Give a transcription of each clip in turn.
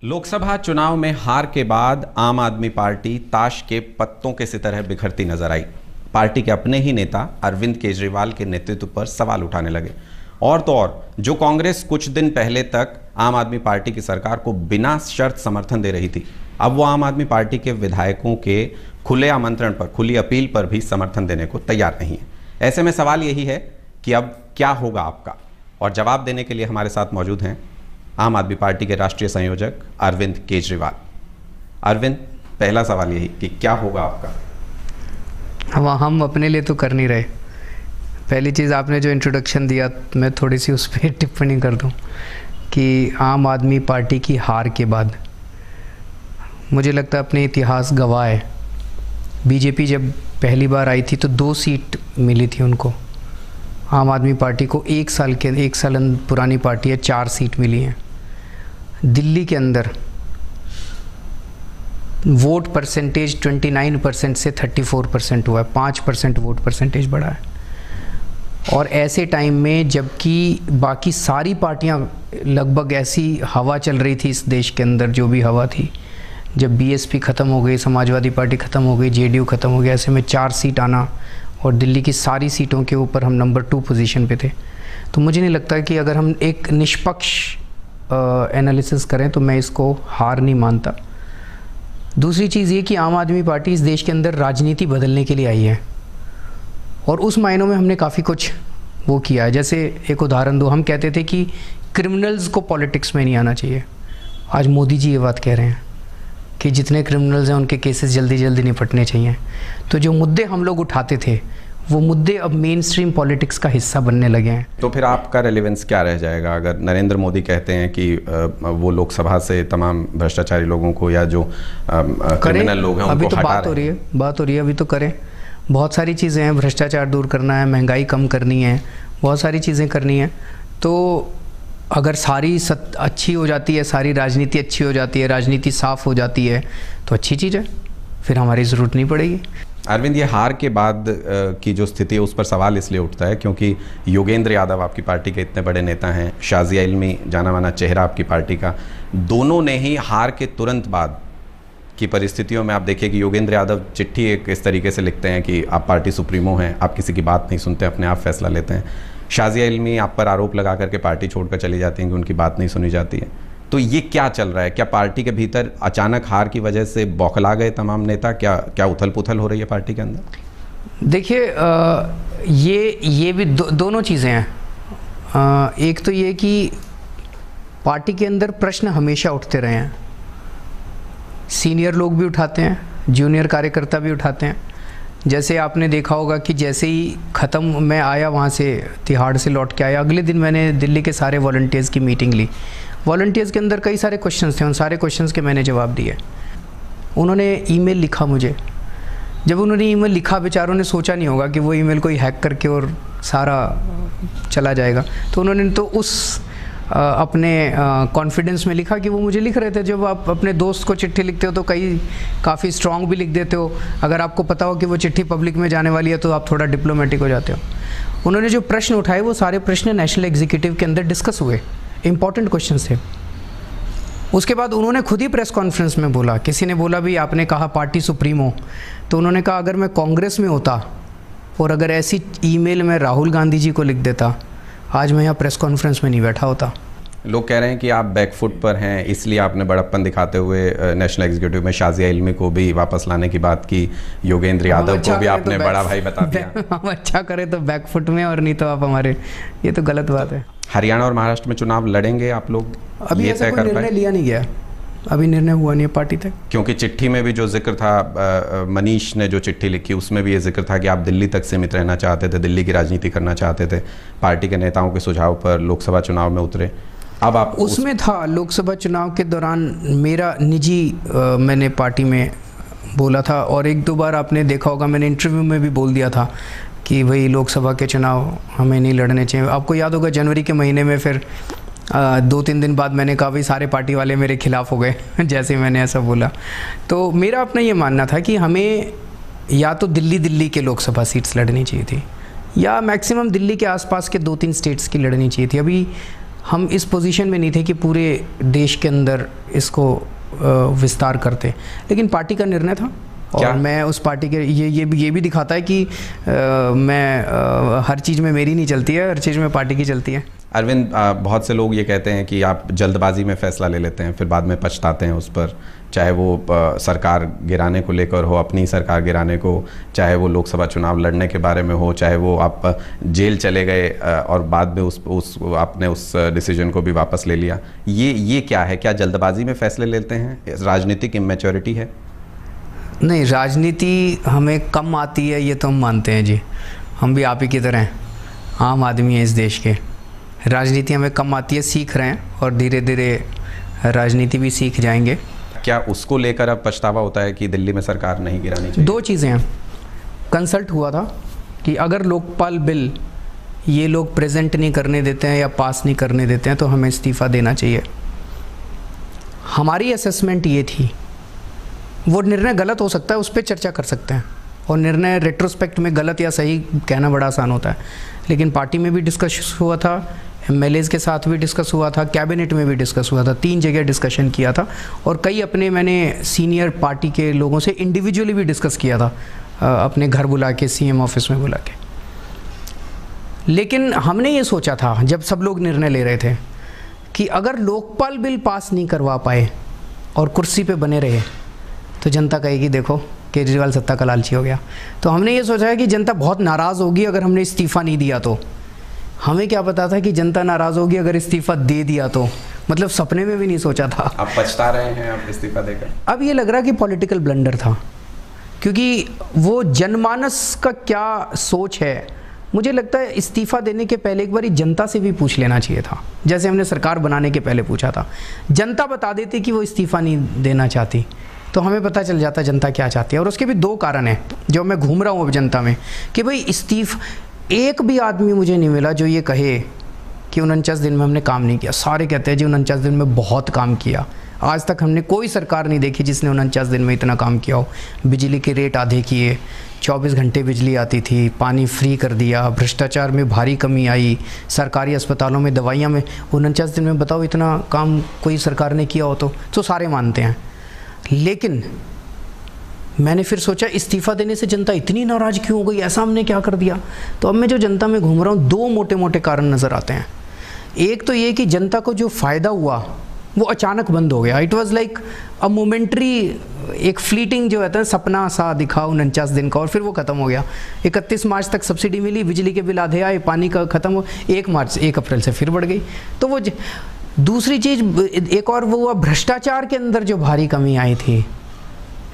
लोकसभा चुनाव में हार के बाद आम आदमी पार्टी ताश के पत्तों के सी तरह बिखरती नजर आई। पार्टी के अपने ही नेता अरविंद केजरीवाल के नेतृत्व पर सवाल उठाने लगे। और तो और जो कांग्रेस कुछ दिन पहले तक आम आदमी पार्टी की सरकार को बिना शर्त समर्थन दे रही थी, अब वो आम आदमी पार्टी के विधायकों के खुले आमंत्रण पर, खुली अपील पर भी समर्थन देने को तैयार नहीं है। ऐसे में सवाल यही है कि अब क्या होगा आपका। और जवाब देने के लिए हमारे साथ मौजूद हैं आम आदमी पार्टी के राष्ट्रीय संयोजक अरविंद केजरीवाल। अरविंद, पहला सवाल यही कि क्या होगा आपका। हम अपने लिए तो कर नहीं रहे। पहली चीज़, आपने जो इंट्रोडक्शन दिया, मैं थोड़ी सी उस पर टिप्पणी कर दूं कि आम आदमी पार्टी की हार के बाद मुझे लगता है अपने इतिहास गवाह है। बीजेपी जब पहली बार आई थी तो 2 सीट मिली थी उनको। आम आदमी पार्टी को 1 साल पुरानी पार्टी है, 4 सीट मिली हैं। दिल्ली के अंदर वोट परसेंटेज 29% से 34% हुआ है, 5% वोट परसेंटेज बढ़ा है। और ऐसे टाइम में जबकि बाकी सारी पार्टियां लगभग ऐसी हवा चल रही थी इस देश के अंदर, जो भी हवा थी, जब बीएसपी ख़त्म हो गई, समाजवादी पार्टी ख़त्म हो गई, जेडीयू ख़त्म हो गया, ऐसे में 4 सीट आना और दिल्ली की सारी सीटों के ऊपर हम नंबर 2 पोजीशन पे थे। तो मुझे नहीं लगता कि अगर हम एक निष्पक्ष एनालिसिस करें तो मैं इसको हार नहीं मानता। दूसरी चीज़ ये कि आम आदमी पार्टी इस देश के अंदर राजनीति बदलने के लिए आई है और उस मायनों में हमने काफ़ी कुछ वो किया है। जैसे एक उदाहरण दो, हम कहते थे कि क्रिमिनल्स को पॉलिटिक्स में नहीं आना चाहिए। आज मोदी जी ये बात कह रहे हैं कि जितने क्रिमिनल्स हैं उनके केसेस जल्दी जल्दी निपटने चाहिए। तो जो मुद्दे हम लोग उठाते थे वो मुद्दे अब मेन स्ट्रीम पॉलिटिक्स का हिस्सा बनने लगे हैं। तो फिर आपका रेलेवेंस क्या रह जाएगा अगर नरेंद्र मोदी कहते हैं कि वो लोकसभा से तमाम भ्रष्टाचारी लोगों को या जो क्रिमिनल लोग हैं उनको हटा रहे हैं? बात हो रही है, अभी तो करें। बहुत सारी चीज़ें हैं, भ्रष्टाचार दूर करना है, महंगाई कम करनी है, बहुत सारी चीज़ें करनी है। तो अगर सारी अच्छी हो जाती है, सारी राजनीति अच्छी हो जाती है, राजनीति साफ़ हो जाती है तो अच्छी चीज़ है, फिर हमारी ज़रूरत नहीं पड़ेगी। अरविंद, ये हार के बाद की जो स्थिति है उस पर सवाल इसलिए उठता है क्योंकि योगेंद्र यादव आपकी पार्टी के इतने बड़े नेता हैं, शाज़िया इल्मी जाना माना चेहरा आपकी पार्टी का, दोनों ने ही हार के तुरंत बाद की परिस्थितियों में आप देखिए कि योगेंद्र यादव चिट्ठी एक इस तरीके से लिखते हैं कि आप पार्टी सुप्रीमो हैं, आप किसी की बात नहीं सुनते, अपने आप फैसला लेते हैं। शाज़िया इल्मी आप पर आरोप लगा करके पार्टी छोड़कर चली जाती हैं कि उनकी बात नहीं सुनी जाती है। तो ये क्या चल रहा है? क्या पार्टी के भीतर अचानक हार की वजह से बौखला गए तमाम नेता? क्या उथल पुथल हो रही है पार्टी के अंदर? देखिए, ये भी दोनों चीज़ें हैं। एक तो ये कि पार्टी के अंदर प्रश्न हमेशा उठते रहे हैं। सीनियर लोग भी उठाते हैं, जूनियर कार्यकर्ता भी उठाते हैं। जैसे आपने देखा होगा कि जैसे ही ख़त्म मैं आया, वहाँ से तिहाड़ से लौट के आया, अगले दिन मैंने दिल्ली के सारे वॉलंटियर्स की मीटिंग ली। वॉलंटियर्स के अंदर कई सारे क्वेश्चंस थे, उन सारे क्वेश्चंस के मैंने जवाब दिए। उन्होंने ईमेल लिखा मुझे। जब उन्होंने ईमेल लिखा, बेचारों ने सोचा नहीं होगा कि वो ईमेल कोई हैक करके और सारा चला जाएगा। तो उन्होंने तो उस अपने कॉन्फिडेंस में लिखा कि वो मुझे लिख रहे थे। जब आप अपने दोस्त को चिट्ठी लिखते हो तो काफ़ी स्ट्रॉन्ग भी लिख देते हो। अगर आपको पता हो कि वो चिट्ठी पब्लिक में जाने वाली है तो आप थोड़ा डिप्लोमेटिक हो जाते हो। उन्होंने जो प्रश्न उठाए वो सारे प्रश्न नेशनल एग्जीक्यूटिव के अंदर डिस्कस हुए, इंपॉर्टेंट क्वेश्चन थे। उसके बाद उन्होंने खुद ही प्रेस कॉन्फ्रेंस में बोला, किसी ने बोला भी आपने कहा पार्टी सुप्रीमो, तो उन्होंने कहा अगर मैं कांग्रेस में होता और अगर ऐसी ईमेल में राहुल गांधी जी को लिख देता, आज मैं यहाँ प्रेस कॉन्फ्रेंस में नहीं बैठा होता। लोग कह रहे हैं कि आप बैकफुट पर हैं, इसलिए आपने बड़प्पन दिखाते हुए नेशनल एग्जीक्यूटिव में शाज़िया इल्मी को भी वापस लाने की बात की, योगेंद्र यादव को भी आपने बड़ा भाई बता दिया। हम अच्छा करें तो बैकफुट में, और नहीं तो आप हमारे, ये तो गलत बात है। हरियाणा और महाराष्ट्र में चुनाव लड़ेंगे आप लोग? अभी ऐसा कोई निर्णय लिया नहीं गया, अभी निर्णय हुआ नहीं है पार्टी तक। क्योंकि चिट्ठी में भी जो जिक्र था, मनीष ने जो चिट्ठी लिखी उसमें भी ये जिक्र था कि आप दिल्ली तक सीमित रहना चाहते थे, दिल्ली की राजनीति करना चाहते थे, पार्टी के नेताओं के सुझाव पर लोकसभा चुनाव में उतरे। अब आप उसमें था, लोकसभा चुनाव के दौरान मेरा निजी मैंने पार्टी में बोला था, और 1-2 बार आपने देखा होगा मैंने इंटरव्यू में भी बोल दिया था कि भाई लोकसभा के चुनाव हमें नहीं लड़ने चाहिए। आपको याद होगा जनवरी के महीने में फिर 2-3 दिन बाद मैंने कहा भाई सारे पार्टी वाले मेरे खिलाफ हो गए जैसे मैंने ऐसा बोला। तो मेरा अपना ये मानना था कि हमें या तो दिल्ली के लोकसभा सीट्स लड़नी चाहिए थी, या मैक्सिमम दिल्ली के आसपास के 2-3 स्टेट्स की लड़नी चाहिए थी। अभी हम इस पोजीशन में नहीं थे कि पूरे देश के अंदर इसको विस्तार करते, लेकिन पार्टी का निर्णय था। और मैं उस पार्टी के ये भी दिखाता है कि मैं हर चीज़ में मेरी नहीं चलती है, हर चीज़ में पार्टी की चलती है। अरविंद, बहुत से लोग ये कहते हैं कि आप जल्दबाजी में फैसला ले लेते हैं, फिर बाद में पछताते हैं उस पर, चाहे वो सरकार गिराने को लेकर हो, अपनी सरकार गिराने को, चाहे वो लोकसभा चुनाव लड़ने के बारे में हो, चाहे वो आप जेल चले गए और बाद में आपने उस डिसीजन को भी वापस ले लिया। ये क्या है? क्या जल्दबाजी में फैसले लेते हैं? राजनीतिक इमेच्योरिटी है? नहीं, राजनीति हमें कम आती है ये तो हम मानते हैं जी। हम भी आप ही की तरह हैं, आम आदमी हैं इस देश के। राजनीति हमें कम आती है, सीख रहे हैं और धीरे धीरे राजनीति भी सीख जाएंगे। क्या उसको लेकर अब पछतावा होता है कि दिल्ली में सरकार नहीं गिरानी चाहिए? दो चीज़ें हैं। कंसल्ट हुआ था कि अगर लोकपाल बिल ये लोग प्रेजेंट नहीं करने देते हैं या पास नहीं करने देते हैं तो हमें इस्तीफ़ा देना चाहिए। हमारी असेसमेंट ये थी। वो निर्णय गलत हो सकता है, उस पर चर्चा कर सकते हैं, और निर्णय रेट्रोस्पेक्ट में गलत या सही कहना बड़ा आसान होता है। लेकिन पार्टी में भी डिस्कस हुआ था, एमएलएज़ के साथ भी डिस्कस हुआ था, कैबिनेट में भी डिस्कस हुआ था, 3 जगह डिस्कशन किया था, और कई मैंने सीनियर पार्टी के लोगों से इंडिविजुअली भी डिस्कस किया था, अपने घर बुला के, सीएम ऑफिस में बुला के। लेकिन हमने ये सोचा था जब सब लोग निर्णय ले रहे थे कि अगर लोकपाल बिल पास नहीं करवा पाए और कुर्सी पे बने रहे तो जनता कहेगी देखो केजरीवाल सत्ता का लालची हो गया। तो हमने ये सोचा है कि जनता बहुत नाराज़ होगी अगर हमने इस्तीफ़ा नहीं दिया तो। हमें क्या पता था कि जनता नाराज़ होगी अगर इस्तीफ़ा दे दिया तो, मतलब सपने में भी नहीं सोचा था। आप पछता रहे हैं आप इस्तीफ़ा देकर? अब ये लग रहा कि पॉलिटिकल ब्लंडर था, क्योंकि वो जनमानस का क्या सोच है, मुझे लगता है इस्तीफ़ा देने के पहले एक बार जनता से भी पूछ लेना चाहिए था, जैसे हमने सरकार बनाने के पहले पूछा था। जनता बता देती कि वो इस्तीफ़ा नहीं देना चाहती तो हमें पता चल जाता जनता क्या चाहती है। और उसके भी 2 कारण हैं जो मैं घूम रहा हूँ अब जनता में कि भाई एक भी आदमी मुझे नहीं मिला जो ये कहे कि 49 दिन में हमने काम नहीं किया। सारे कहते हैं जी 49 दिन में बहुत काम किया। आज तक हमने कोई सरकार नहीं देखी जिसने 49 दिन में इतना काम किया हो। बिजली के रेट आधे किए, 24 घंटे बिजली आती थी, पानी फ्री कर दिया, भ्रष्टाचार में भारी कमी आई, सरकारी अस्पतालों में दवाइयाँ में 49 दिन में बताओ इतना काम कोई सरकार ने किया हो तो सारे मानते हैं। लेकिन मैंने फिर सोचा इस्तीफ़ा देने से जनता इतनी नाराज़ क्यों हो गई, ऐसा हमने क्या कर दिया। तो अब मैं जो जनता में घूम रहा हूँ 2 मोटे मोटे कारण नज़र आते हैं। एक तो ये कि जनता को जो फ़ायदा हुआ वो अचानक बंद हो गया। It was like a momentary, एक फ्लीटिंग जो होता है सपना सा दिखा 49 दिन का, और फिर वो ख़त्म हो गया। 31 मार्च तक सब्सिडी मिली, बिजली के बिल आधे आए, पानी का ख़त्म हो, 1 अप्रैल से फिर बढ़ गई। तो वो दूसरी चीज़ एक और वो हुआ, भ्रष्टाचार के अंदर जो भारी कमी आई थी।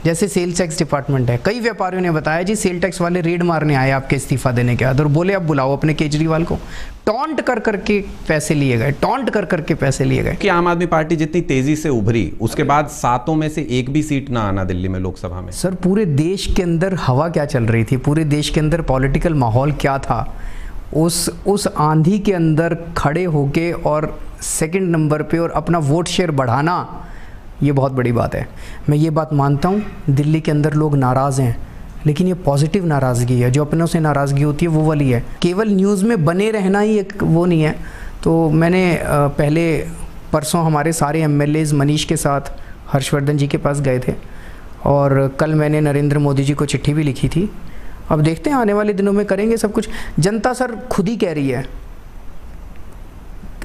जैसे सेल टैक्स डिपार्टमेंट है, कई व्यापारियों ने बताया जी सेल टैक्स वाले रेड मारने आए आपके इस्तीफ़ा देने के बाद और बोले अब बुलाओ अपने केजरीवाल को। टॉन्ट कर करके पैसे लिए गए, टॉन्ट कर करके पैसे लिए गए। कि आम आदमी पार्टी जितनी तेजी से उभरी उसके बाद 7 में से 1 भी सीट ना आना दिल्ली में लोकसभा में। सर पूरे देश के अंदर हवा क्या चल रही थी, पूरे देश के अंदर पॉलिटिकल माहौल क्या था, उस आंधी के अंदर खड़े होके और सेकंड नंबर पे और अपना वोट शेयर बढ़ाना, ये बहुत बड़ी बात है। मैं ये बात मानता हूँ दिल्ली के अंदर लोग नाराज़ हैं, लेकिन ये पॉजिटिव नाराज़गी है। जो अपनों से नाराज़गी होती है वो वाली है, केवल न्यूज़ में बने रहना ही एक वो नहीं है। तो मैंने पहले परसों हमारे सारे एमएलएज़ मनीष के साथ हर्षवर्धन जी के पास गए थे, और कल मैंने नरेंद्र मोदी जी को चिट्ठी भी लिखी थी। अब देखते हैं आने वाले दिनों में करेंगे सब कुछ। जनता सर खुद ही कह रही है,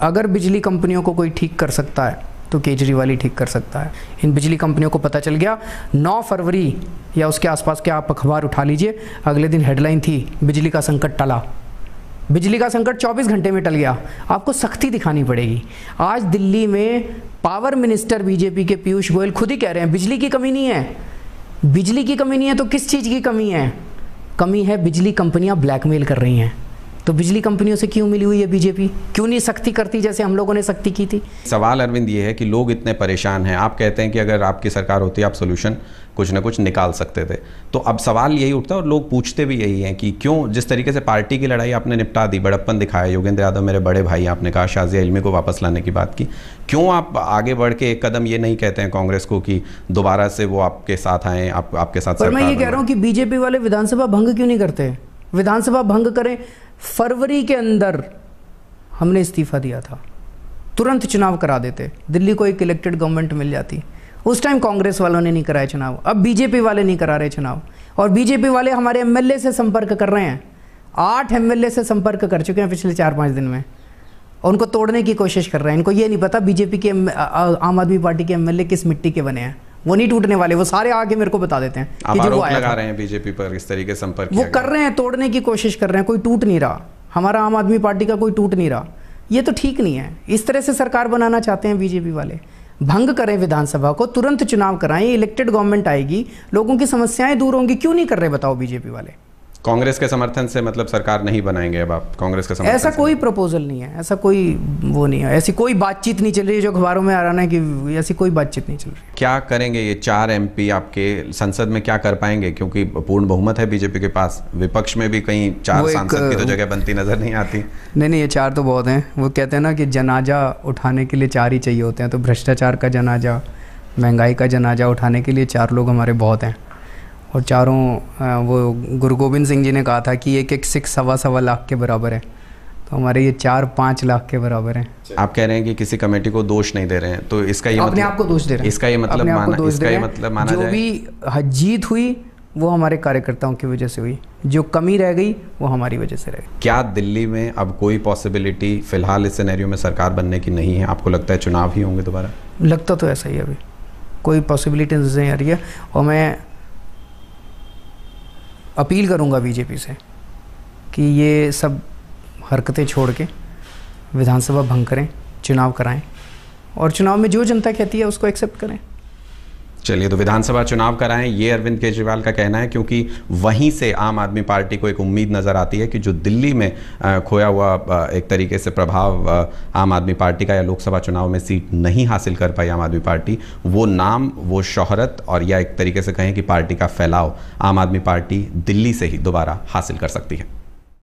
अगर बिजली कंपनियों को कोई ठीक कर सकता है तो केजरीवाल ही ठीक कर सकता है। इन बिजली कंपनियों को पता चल गया 9 फरवरी या उसके आसपास के आप अखबार उठा लीजिए, अगले दिन हेडलाइन थी बिजली का संकट टला। बिजली का संकट 24 घंटे में टल गया। आपको सख्ती दिखानी पड़ेगी। आज दिल्ली में पावर मिनिस्टर बीजेपी के पीयूष गोयल खुद ही कह रहे हैं बिजली की कमी नहीं है। बिजली की कमी नहीं है तो किस चीज़ की कमी है? कमी है बिजली कंपनियां ब्लैकमेल कर रही हैं। तो बिजली कंपनियों से क्यों मिली हुई है बीजेपी? क्यों नहीं सख्ती करती जैसे हम लोगों ने सख्ती की थी? सवाल अरविंद ये है कि लोग इतने परेशान हैं। आप कहते हैं कि अगर आपकी सरकार होती आप सोल्यूशन कुछ ना कुछ निकाल सकते थे। तो अब सवाल यही उठता है और लोग पूछते भी यही हैं कि क्यों, जिस तरीके से पार्टी की लड़ाई आपने निपटा दी, बड़प्पन दिखाया, योगेंद्र यादव मेरे बड़े भाई, आपने कहा शाजिया इल्मी को वापस लाने की बात की, क्यों आप आगे बढ़ के एक कदम ये नहीं कहते हैं कांग्रेस को कि दोबारा से वो आपके साथ आए, आपके साथ? पर मैं ये कह रहा हूँ कि बीजेपी वाले विधानसभा भंग क्यों नहीं करते? विधानसभा भंग करें। फरवरी के अंदर हमने इस्तीफा दिया था, तुरंत चुनाव करा देते, दिल्ली को एक इलेक्टेड गवर्नमेंट मिल जाती। उस टाइम कांग्रेस वालों ने नहीं कराया चुनाव, अब बीजेपी वाले नहीं करा रहे चुनाव, और बीजेपी वाले हमारे एमएलए से संपर्क कर रहे हैं। 8 एमएलए से संपर्क कर चुके हैं पिछले 4-5 दिन में, और उनको तोड़ने की कोशिश कर रहे हैं। इनको ये नहीं पता बीजेपी के आम आदमी पार्टी के एमएलए किस मिट्टी के बने हैं, वो नहीं टूटने वाले, वो सारे आके मेरे को बता देते हैं कि जो वो लगा रहे हैं बीजेपी पर इस तरीके से संपर्क वो कर रहे हैं, तोड़ने की कोशिश कर रहे हैं। कोई टूट नहीं रहा, हमारा आम आदमी पार्टी का कोई टूट नहीं रहा। ये तो ठीक नहीं है। इस तरह से सरकार बनाना चाहते हैं बीजेपी वाले। भंग करें विधानसभा को, तुरंत चुनाव कराएं, इलेक्टेड गवर्नमेंट आएगी, लोगों की समस्याएं दूर होंगी। क्यों नहीं कर रहे बताओ बीजेपी वाले? कांग्रेस के समर्थन से मतलब सरकार नहीं बनाएंगे अब आप? कांग्रेस का समर्थन ऐसा कोई प्रपोजल नहीं है, ऐसा कोई वो नहीं है, ऐसी कोई बातचीत नहीं चल रही है जो अखबारों में आ रहा है कि ऐसी कोई बातचीत नहीं चल रही। क्या करेंगे ये 4 एमपी आपके संसद में, क्या कर पाएंगे? क्योंकि पूर्ण बहुमत है बीजेपी के पास, विपक्ष में भी कहीं 4 सांसद की तो जगह बनती नजर नहीं आती। नहीं, ये 4 तो बहुत हैं। वो कहते हैं ना कि जनाजा उठाने के लिए 4 ही चाहिए होते हैं, तो भ्रष्टाचार का जनाजा, महंगाई का जनाजा उठाने के लिए 4 लोग हमारे बहुत हैं। और चारों, वो गुरु गोविंद सिंह जी ने कहा था कि एक सिख 1.25 लाख के बराबर है, तो हमारे ये 4-5 लाख के बराबर हैं। आप कह रहे हैं कि किसी कमेटी को दोष नहीं दे रहे हैं, तो इसका ये अपने आप को दोष दे रहे हैं। इसका ये मतलब माना जो भी जीत हुई वो हमारे कार्यकर्ताओं की वजह से हुई, जो कमी रह गई वो हमारी वजह से रह गई। क्या दिल्ली में अब कोई पॉसिबिलिटी फिलहाल इस सिनेरियो में सरकार बनने की नहीं है? आपको लगता है चुनाव ही होंगे दोबारा? लगता तो ऐसा ही है, अभी कोई पॉसिबिलिटी नहीं आ रही है। और मैं अपील करूंगा बीजेपी से कि ये सब हरकतें छोड़ के विधानसभा भंग करें, चुनाव कराएं, और चुनाव में जो जनता कहती है उसको एक्सेप्ट करें। चलिए, तो विधानसभा चुनाव कराएं, ये अरविंद केजरीवाल का कहना है, क्योंकि वहीं से आम आदमी पार्टी को एक उम्मीद नज़र आती है कि जो दिल्ली में खोया हुआ एक तरीके से प्रभाव आम आदमी पार्टी का, या लोकसभा चुनाव में सीट नहीं हासिल कर पाई आम आदमी पार्टी, वो नाम, वो शोहरत, और या एक तरीके से कहें कि पार्टी का फैलाव आम आदमी पार्टी दिल्ली से ही दोबारा हासिल कर सकती है।